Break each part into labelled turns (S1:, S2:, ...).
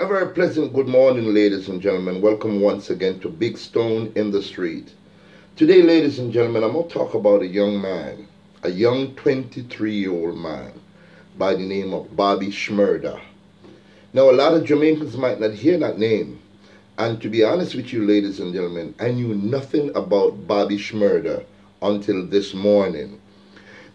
S1: A very pleasant good morning, ladies and gentlemen. Welcome once again to Big Stone in the Street. Today, ladies and gentlemen, I'm going to talk about a young man, a young 23-year-old man by the name of Bobby Shmurda. Now, a lot of Jamaicans might not hear that name. And to be honest with you, ladies and gentlemen, I knew nothing about Bobby Shmurda until this morning.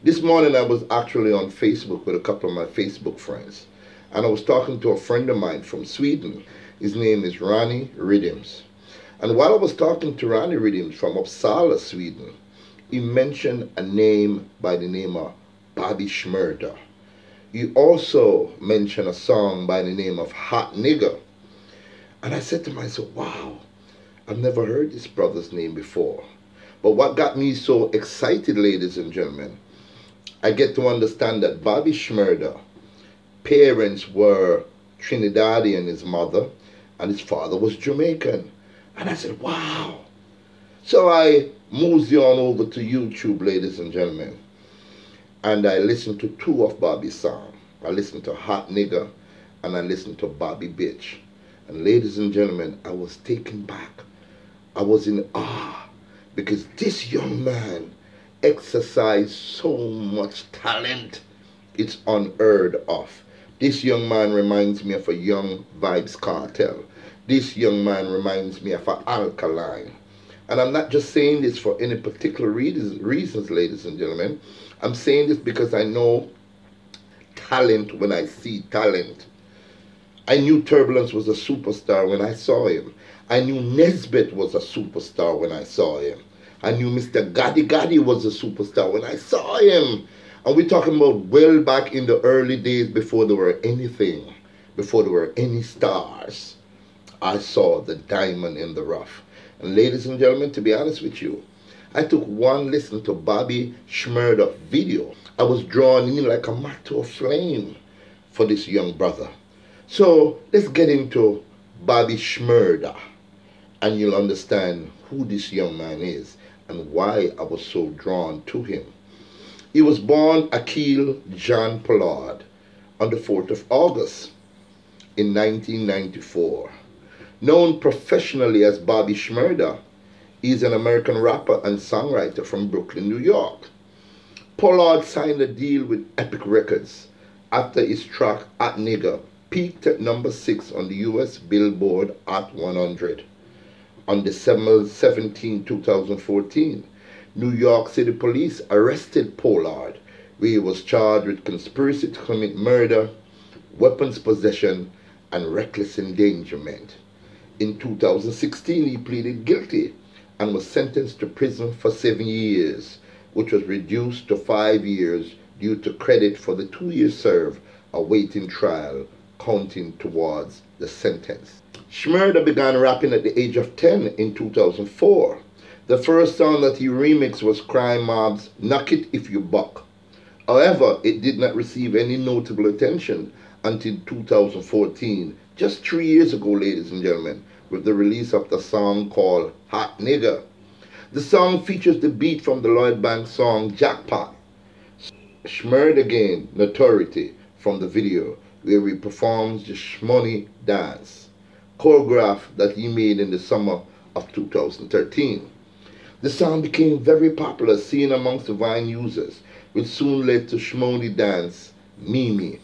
S1: This morning, I was actually on Facebook with a couple of my Facebook friends. And I was talking to a friend of mine from Sweden. His name is Ronnie Riddims. And while I was talking to Ronnie Riddims from Uppsala, Sweden, he mentioned a name by the name of Bobby Shmurda. He also mentioned a song by the name of Hot Nigger. And I said to myself, wow, I've never heard this brother's name before. But what got me so excited, ladies and gentlemen, I get to understand that Bobby Shmurda parents were Trinidadian, his mother, and his father was Jamaican. And I said, wow. So I mosey on over to YouTube, ladies and gentlemen, and I listened to two of Bobby's songs. I listened to Hot Nigger and I listened to Bobby Bitch. And ladies and gentlemen, I was taken back. I was in awe because this young man exercised so much talent. It's unheard of. This young man reminds me of a Young Vibes Cartel. This young man reminds me of an Alkaline. And I'm not just saying this for any particular reasons, ladies and gentlemen. I'm saying this because I know talent when I see talent. I knew Turbulence was a superstar when I saw him. I knew Nesbitt was a superstar when I saw him. I knew Mr. Gotti Gotti was a superstar when I saw him. And we're talking about well back in the early days before there were anything, before there were any stars. I saw the diamond in the rough. And ladies and gentlemen, to be honest with you, I took one listen to Bobby Shmurda video. I was drawn in like a moth to a flame for this young brother. So let's get into Bobby Shmurda, and you'll understand who this young man is and why I was so drawn to him. He was born Akil John Pollard on the 4th of August in 1994. Known professionally as Bobby Shmurda, he is an American rapper and songwriter from Brooklyn, New York. Pollard signed a deal with Epic Records after his track Hot Nigger peaked at number 6 on the US Billboard Hot 100. On December 17, 2014, New York City police arrested Pollard, where he was charged with conspiracy to commit murder, weapons possession, and reckless endangerment. In 2016, he pleaded guilty and was sentenced to prison for 7 years, which was reduced to 5 years due to credit for the 2 years served awaiting trial, counting towards the sentence. Shmurda began rapping at the age of 10 in 2004. The first song that he remixed was Crime Mob's Knock It If You Buck. However, it did not receive any notable attention until 2014, just 3 years ago, ladies and gentlemen, with the release of the song called Hot Nigger. The song features the beat from the Lloyd Banks song Jackpot. Shmurda gained notoriety from the video, where he performs the Shmoney dance, choreographed that he made in the summer of 2013. The song became very popular, seen amongst the Vine users, which soon led to Shmoney dance, Mimi,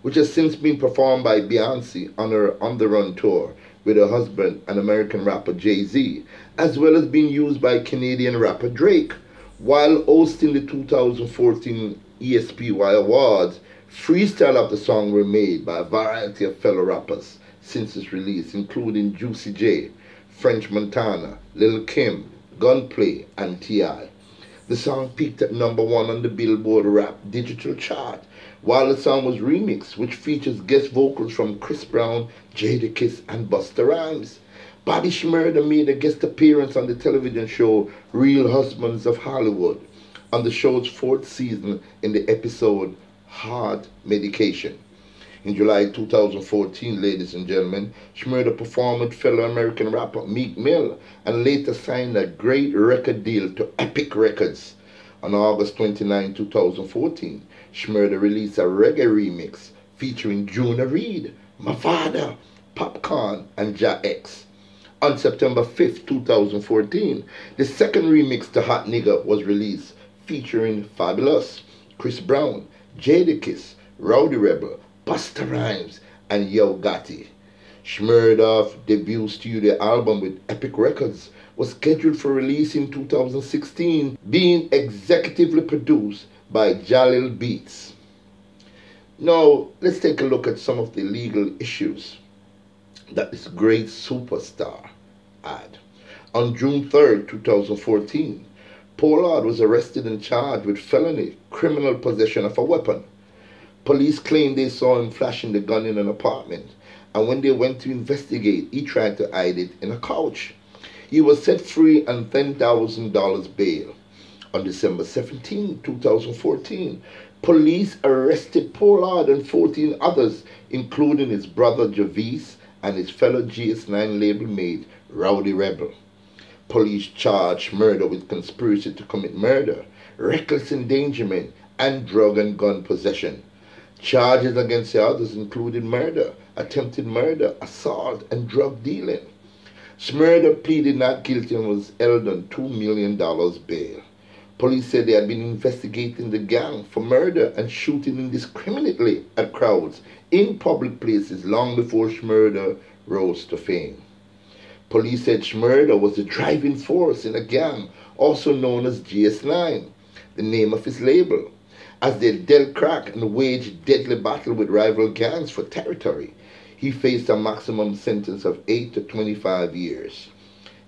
S1: which has since been performed by Beyonce on her On the Run tour with her husband and American rapper Jay-Z, as well as being used by Canadian rapper Drake. While hosting the 2014 ESPY Awards, freestyle of the song were made by a variety of fellow rappers since its release, including Juicy J, French Montana, Lil Kim, Gunplay, and T.I. The song peaked at number 1 on the Billboard Rap Digital chart, while the song was remixed, which features guest vocals from Chris Brown, Jadakiss, and Busta Rhymes. Bobby Shmurda made a guest appearance on the television show Real Husbands of Hollywood on the show's 4th season in the episode Hard Medication. In July 2014, ladies and gentlemen, Shmurda performed with fellow American rapper Meek Mill and later signed a great record deal to Epic Records. On August 29, 2014, Shmurda released a reggae remix featuring Juna Reid, Mavado, Popcorn, and Ja X. On September 5th, 2014, the second remix to Hot Nigga was released, featuring Fabulous, Chris Brown, Jadakiss, Rowdy Rebel, Busta Rhymes, and Yo Gotti. Shmurda's debut studio album with Epic Records was scheduled for release in 2016, being executively produced by Jalil Beats. Now, let's take a look at some of the legal issues that this great superstar had. On June 3rd, 2014, Pollard was arrested and charged with felony criminal possession of a weapon. Police claimed they saw him flashing the gun in an apartment, and when they went to investigate, he tried to hide it in a couch. He was set free on $10,000 bail. On December 17, 2014, police arrested Pollard and 14 others, including his brother Javis and his fellow GS9 label mate, Rowdy Rebel. Police charged Shmurda with conspiracy to commit murder, reckless endangerment, and drug and gun possession. Charges against the others included murder, attempted murder, assault, and drug dealing. Shmurda pleaded not guilty and was held on $2 million bail. Police said they had been investigating the gang for murder and shooting indiscriminately at crowds in public places long before Shmurda rose to fame. Police said Shmurda was the driving force in a gang also known as GS9, the name of his label, as they dealt crack and waged deadly battle with rival gangs for territory. He faced a maximum sentence of 8 to 25 years.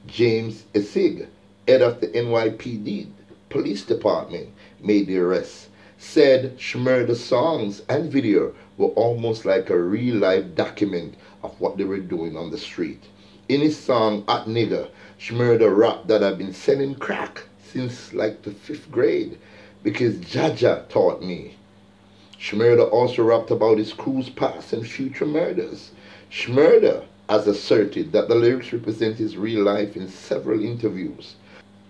S1: James Essig, head of the NYPD Police Department, made the arrest, said Shmurda's songs and video were almost like a real-life document of what they were doing on the street. In his song, Hot Nigga, Shmurda rapped that I've been selling crack since like the 5th grade because Jaja taught me. Shmurda also rapped about his crew's past and future murders. Shmurda has asserted that the lyrics represent his real life in several interviews.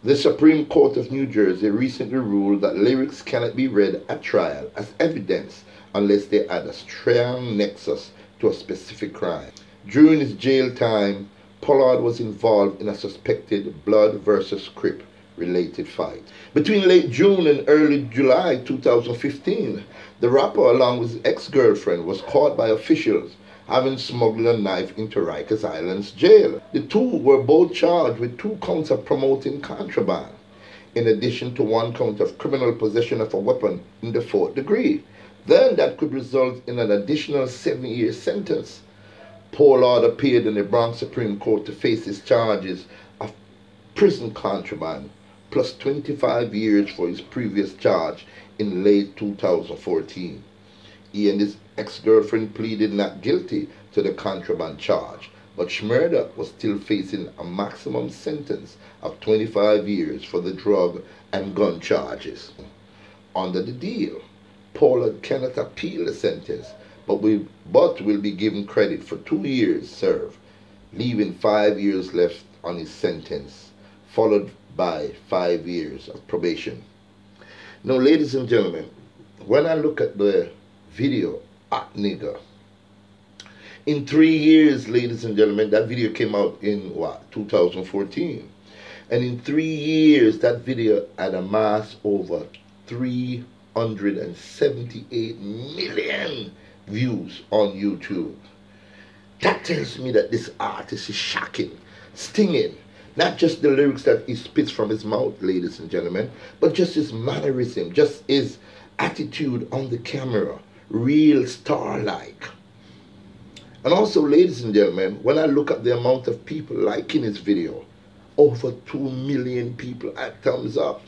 S1: The Supreme Court of New Jersey recently ruled that lyrics cannot be read at trial as evidence unless they add a strong nexus to a specific crime. During his jail time, Pollard was involved in a suspected Blood versus Crip related fight. Between late June and early July 2015, the rapper along with his ex-girlfriend was caught by officials having smuggled a knife into Rikers Island's jail. The two were both charged with 2 counts of promoting contraband, in addition to 1 count of criminal possession of a weapon in the 4th degree. Then that could result in an additional 7-year sentence. Pollard appeared in the Bronx Supreme Court to face his charges of prison contraband, plus 25 years for his previous charge in late 2014. He and his ex-girlfriend pleaded not guilty to the contraband charge, but Shmurda was still facing a maximum sentence of 25 years for the drug and gun charges. Under the deal, Pollard cannot appeal the sentence, but will be given credit for 2 years served, leaving 5 years left on his sentence, followed by 5 years of probation. Now, ladies and gentlemen, when I look at the video, Hot Nigga, in 3 years, ladies and gentlemen, that video came out in 2014. And in 3 years, that video had amassed over 378 million views on YouTube. That tells me that this artist is shocking, stinging. Not just the lyrics that he spits from his mouth, ladies and gentlemen, but just his mannerism, just his attitude on the camera, real star-like. And also, ladies and gentlemen, when I look at the amount of people liking his video, over 2 million people at thumbs up,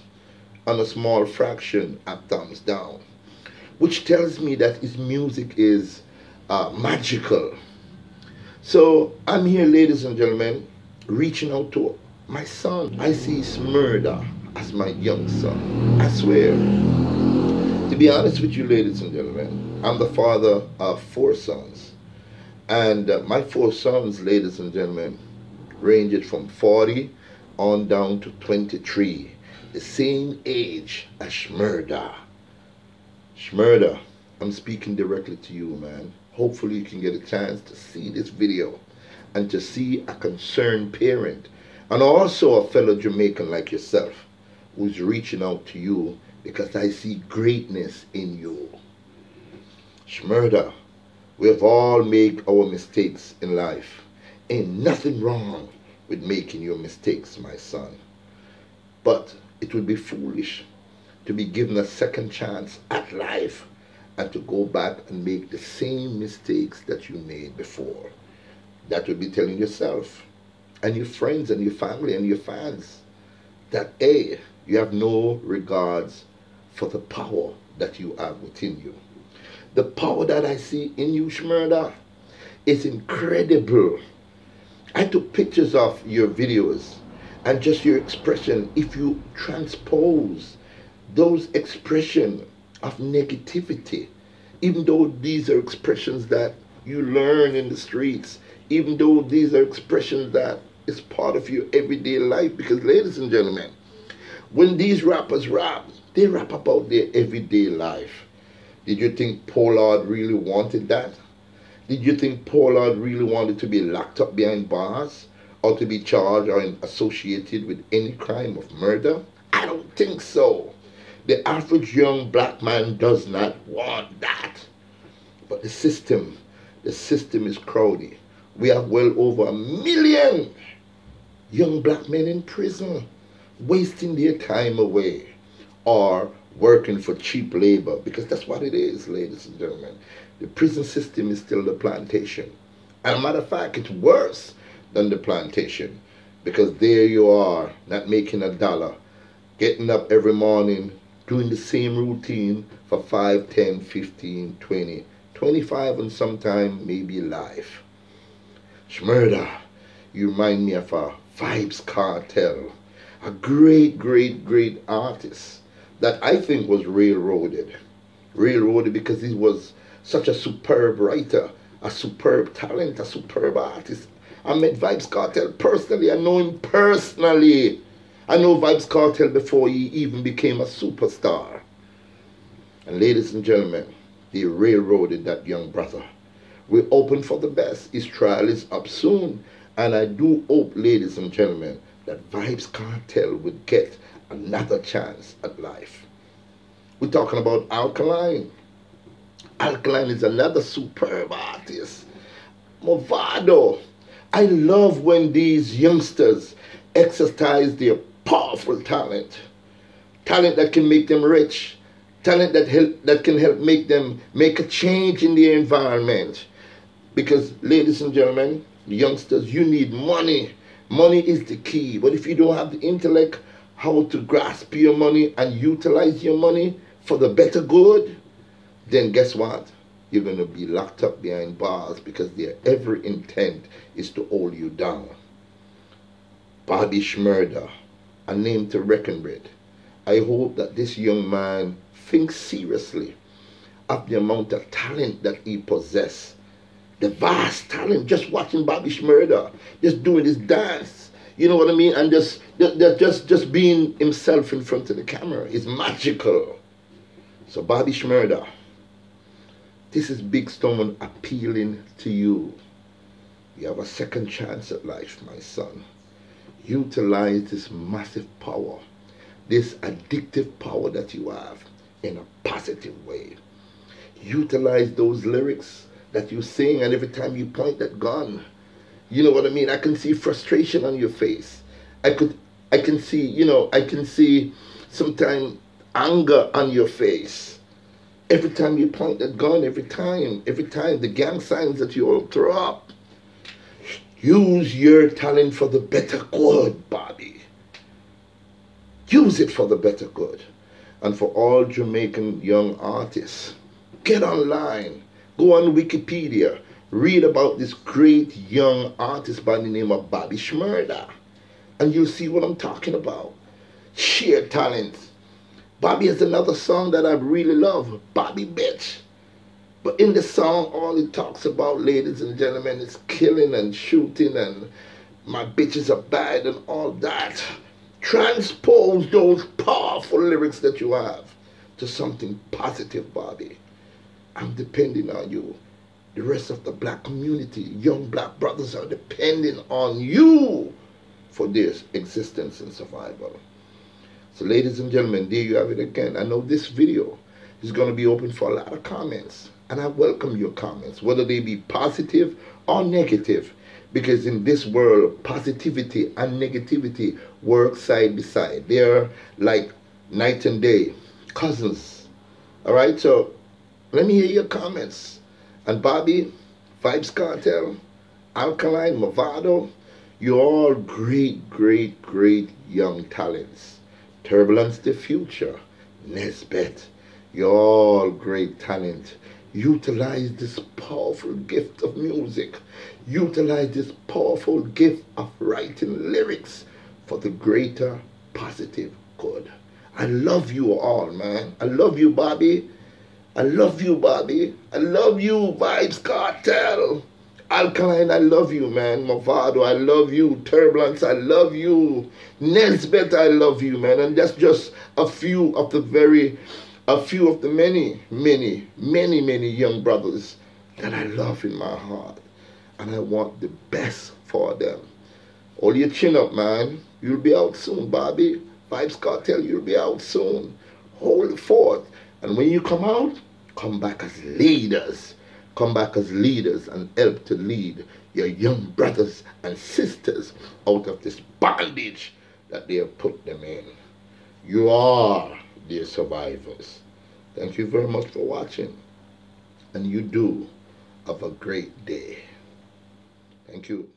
S1: and a small fraction at thumbs down, which tells me that his music is magical. So I'm here, ladies and gentlemen, reaching out to my son. I see Shmurda as my young son. I swear. To be honest with you, ladies and gentlemen, I'm the father of 4 sons. And my 4 sons, ladies and gentlemen, ranged from 40 on down to 23. The same age as Shmurda. Shmurda, I'm speaking directly to you, man. hopefully you can get a chance to see this video and to see a concerned parent and also a fellow Jamaican like yourself who's reaching out to you because I see greatness in you. Shmurda, we've all made our mistakes in life. Ain't nothing wrong with making your mistakes, my son. But it would be foolish to be given a second chance at life and to go back and make the same mistakes that you made before. That would be telling yourself and your friends and your family and your fans that A, you have no regards for the power that you have within you. The power that I see in you, Shmurda, is incredible. I took pictures of your videos and just your expression. If you transpose those expressions of negativity, even though these are expressions that you learn in the streets, even though these are expressions that is part of your everyday life, because ladies and gentlemen, when these rappers rap, they rap about their everyday life. Did you think Pollard really wanted that? Did you think Pollard really wanted to be locked up behind bars or to be charged or associated with any crime of murder? I don't think so. The average young black man does not want that. But the system is crowded. We have well over 1 million young black men in prison, wasting their time away or working for cheap labor, because that's what it is, ladies and gentlemen. The prison system is still the plantation. And a matter of fact, it's worse than the plantation, because there you are, not making a dollar, getting up every morning, doing the same routine for 5, 10, 15, 20, 25, and sometime maybe life. Shmurda, you remind me of a Vibes Cartel, a great, great, great artist that I think was railroaded because he was such a superb writer, a superb talent, a superb artist. I met Vibes Cartel personally. I know him personally. I know Vibes Cartel before he even became a superstar. And ladies and gentlemen, they railroaded that young brother. We're open for the best. His trial is up soon. And I do hope, ladies and gentlemen, that Vibes Cartel would get another chance at life. We're talking about Alkaline. Alkaline is another superb artist. Movado. I love when these youngsters exercise their powerful talent. Talent that can make them rich. Talent that can help make them make a change in their environment. Because, ladies and gentlemen, youngsters, you need money. Money is the key. But if you don't have the intellect how to grasp your money and utilize your money for the better good, then guess what? You're going to be locked up behind bars, because their every intent is to hold you down. Bobby Shmurda, a name to reckon with. I hope that this young man thinks seriously of the amount of talent that he possesses. The vast talent, just watching Bobby Shmurda, just doing his dance, you know what I mean? And just being himself in front of the camera is magical. So Bobby Shmurda, this is Big Stone appealing to you. You have a second chance at life, my son. Utilize this massive power, this addictive power that you have in a positive way. Utilize those lyrics that you sing, and every time you point that gun, you know what I mean? I can see frustration on your face. I can see, you know, I can see sometimes anger on your face. Every time you point that gun, every time, the gang signs that you all throw up. Use your talent for the better good, Bobby. Use it for the better good. And for all Jamaican young artists, get online, go on Wikipedia, read about this great young artist by the name of Bobby Shmurda, and you'll see what I'm talking about. Sheer talent. Bobby has another song that I really love, Bobby Bitch. But in the song, all it talks about, ladies and gentlemen, is killing and shooting and my bitches are bad and all that. Transpose those powerful lyrics that you have to something positive, Bobby. I'm depending on you. the rest of the black community, young black brothers, are depending on you for their existence and survival. So ladies and gentlemen, there you have it again. I know this video is going to be open for a lot of comments, and I welcome your comments, whether they be positive or negative, because in this world, positivity and negativity work side by side. They're like night and day, cousins. All right, so let me hear your comments. And Bobby, Vibes Cartel, Alkaline, Movado, you're all great, great, great young talents. Turbulence the Future, Nesbeth, you're all great talent. Utilize this powerful gift of music. Utilize this powerful gift of writing lyrics for the greater positive good. I love you all, man. I love you, Bobby. I love you, Bobby. I love you, Vibes Cartel. Alkaline, I love you, man. Movado, I love you. Turbulence, I love you. Nesbeth, I love you, man. And that's just a few of the many young brothers that I love in my heart. And I want the best for them. Hold your chin up, man. You'll be out soon, Bobby. Vibes Cartel, you'll be out soon. Hold it forth. And when you come out, come back as leaders. Come back as leaders and help to lead your young brothers and sisters out of this bondage that they have put them in. You are their survivors. Thank you very much for watching. And you do have a great day. Thank you.